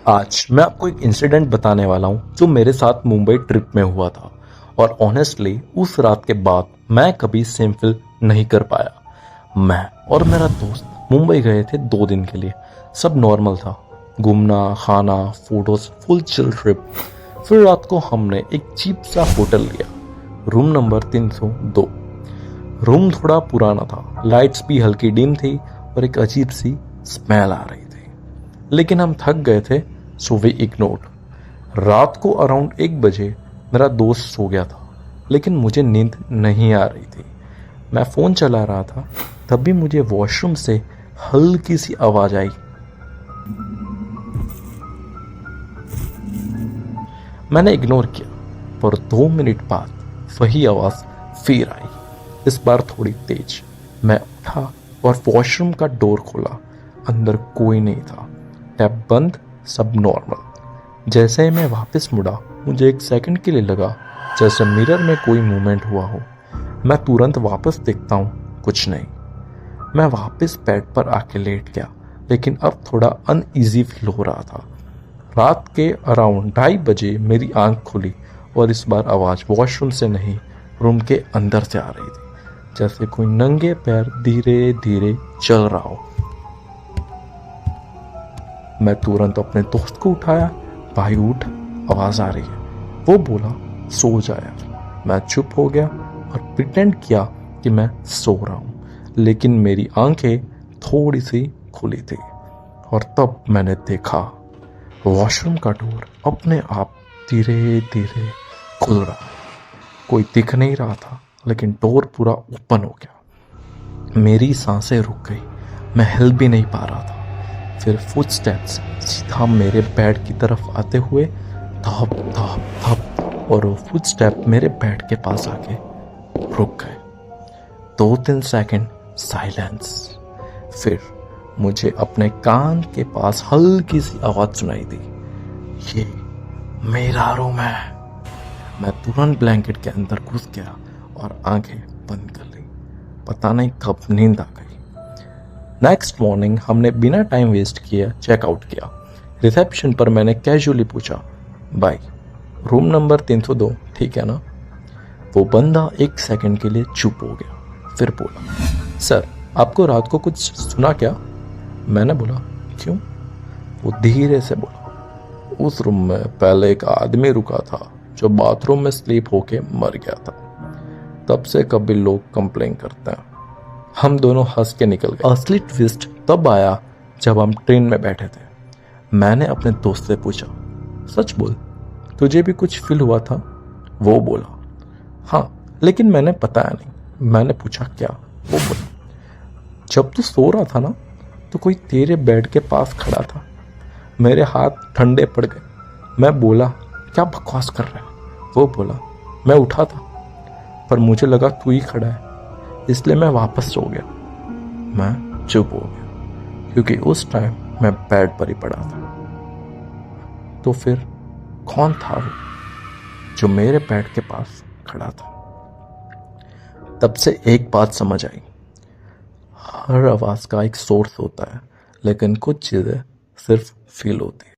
आज मैं आपको एक इंसिडेंट बताने वाला हूँ जो मेरे साथ मुंबई ट्रिप में हुआ था। और ऑनेस्टली उस रात के बाद मैं कभी सेम फील नहीं कर पाया। मैं और मेरा दोस्त मुंबई गए थे 2 दिन के लिए। सब नॉर्मल था, घूमना, खाना, फोटोज, फुल चिल ट्रिप। फिर रात को हमने एक चीप सा होटल लिया, रूम नंबर 302। रूम थोड़ा पुराना था, लाइट्स भी हल्की डिम थी और एक अजीब सी स्मेल आ रही थी। लेकिन हम थक गए थे, सो वी इग्नोर्ड। रात को अराउंड 1 बजे मेरा दोस्त सो गया था, लेकिन मुझे नींद नहीं आ रही थी। मैं फ़ोन चला रहा था, तभी मुझे वॉशरूम से हल्की सी आवाज़ आई। मैंने इग्नोर किया, पर 2 मिनट बाद वही आवाज़ फिर आई, इस बार थोड़ी तेज। मैं उठा और वॉशरूम का डोर खोला। अंदर कोई नहीं था, टैप बंद, सब नॉर्मल। जैसे ही मैं वापस मुड़ा, मुझे 1 सेकंड के लिए लगा जैसे मिरर में कोई मूवमेंट हुआ हो। मैं तुरंत वापस देखता हूँ, कुछ नहीं। मैं वापस बेड पर आके लेट गया, लेकिन अब थोड़ा अनईजी फील हो रहा था। रात के अराउंड 2:30 बजे मेरी आंख खुली और इस बार आवाज़ वॉशरूम से नहीं, रूम के अंदर से आ रही थी, जैसे कोई नंगे पैर धीरे धीरे चल रहा हो। मैं तुरंत अपने दोस्त को उठाया, भाई उठ, आवाज़ आ रही है। वो बोला सो जा यार। मैं चुप हो गया और प्रिटेंड किया कि मैं सो रहा हूँ, लेकिन मेरी आंखें थोड़ी सी खुली थी। और तब मैंने देखा वॉशरूम का डोर अपने आप धीरे धीरे खुल रहा। कोई दिख नहीं रहा था, लेकिन डोर पूरा ओपन हो गया। मेरी सांसें रुक गई, मैं हिल भी नहीं पा रहा था। फिर फुटस्टेप्स सीधा मेरे बेड की तरफ आते हुए धप धप धप, और वो फुटस्टेप मेरे बेड के पास आके रुक गए। 2-3 सेकंड साइलेंस। फिर मुझे अपने कान के पास हल्की सी आवाज सुनाई दी, ये मेरा रूम है। मैं तुरंत ब्लैंकेट के अंदर घुस गया और आंखें बंद कर ली। पता नहीं कब नींद आ गई। नेक्स्ट मॉर्निंग हमने बिना टाइम वेस्ट किए चेकआउट किया। रिसेप्शन पर मैंने कैजुअली पूछा, भाई रूम नंबर 302 ठीक है ना? वो बंदा 1 सेकंड के लिए चुप हो गया, फिर बोला, सर आपको रात को कुछ सुना क्या? मैंने बोला, क्यों? वो धीरे से बोला, उस रूम में पहले एक आदमी रुका था जो बाथरूम में स्लीप होके मर गया था। तब से कभी लोग कंप्लेन करते हैं। हम दोनों हंस के निकल गए। असली ट्विस्ट तब आया जब हम ट्रेन में बैठे थे। मैंने अपने दोस्त से पूछा, सच बोल, तुझे भी कुछ फील हुआ था? वो बोला, हाँ, लेकिन मैंने बताया नहीं। मैंने पूछा क्या? वो बोला, जब तू सो रहा था ना, तो कोई तेरे बेड के पास खड़ा था। मेरे हाथ ठंडे पड़ गए। मैं बोला, क्या बकवास कर रहा है? वो बोला, मैं उठा था, पर मुझे लगा तू ही खड़ा है, इसलिए मैं वापस सो गया। मैं चुप हो गया, क्योंकि उस टाइम मैं बेड पर ही पड़ा था। तो फिर कौन था वो जो मेरे बेड के पास खड़ा था? तब से एक बात समझ आई, हर आवाज का एक सोर्स होता है, लेकिन कुछ चीजें सिर्फ फील होती हैं।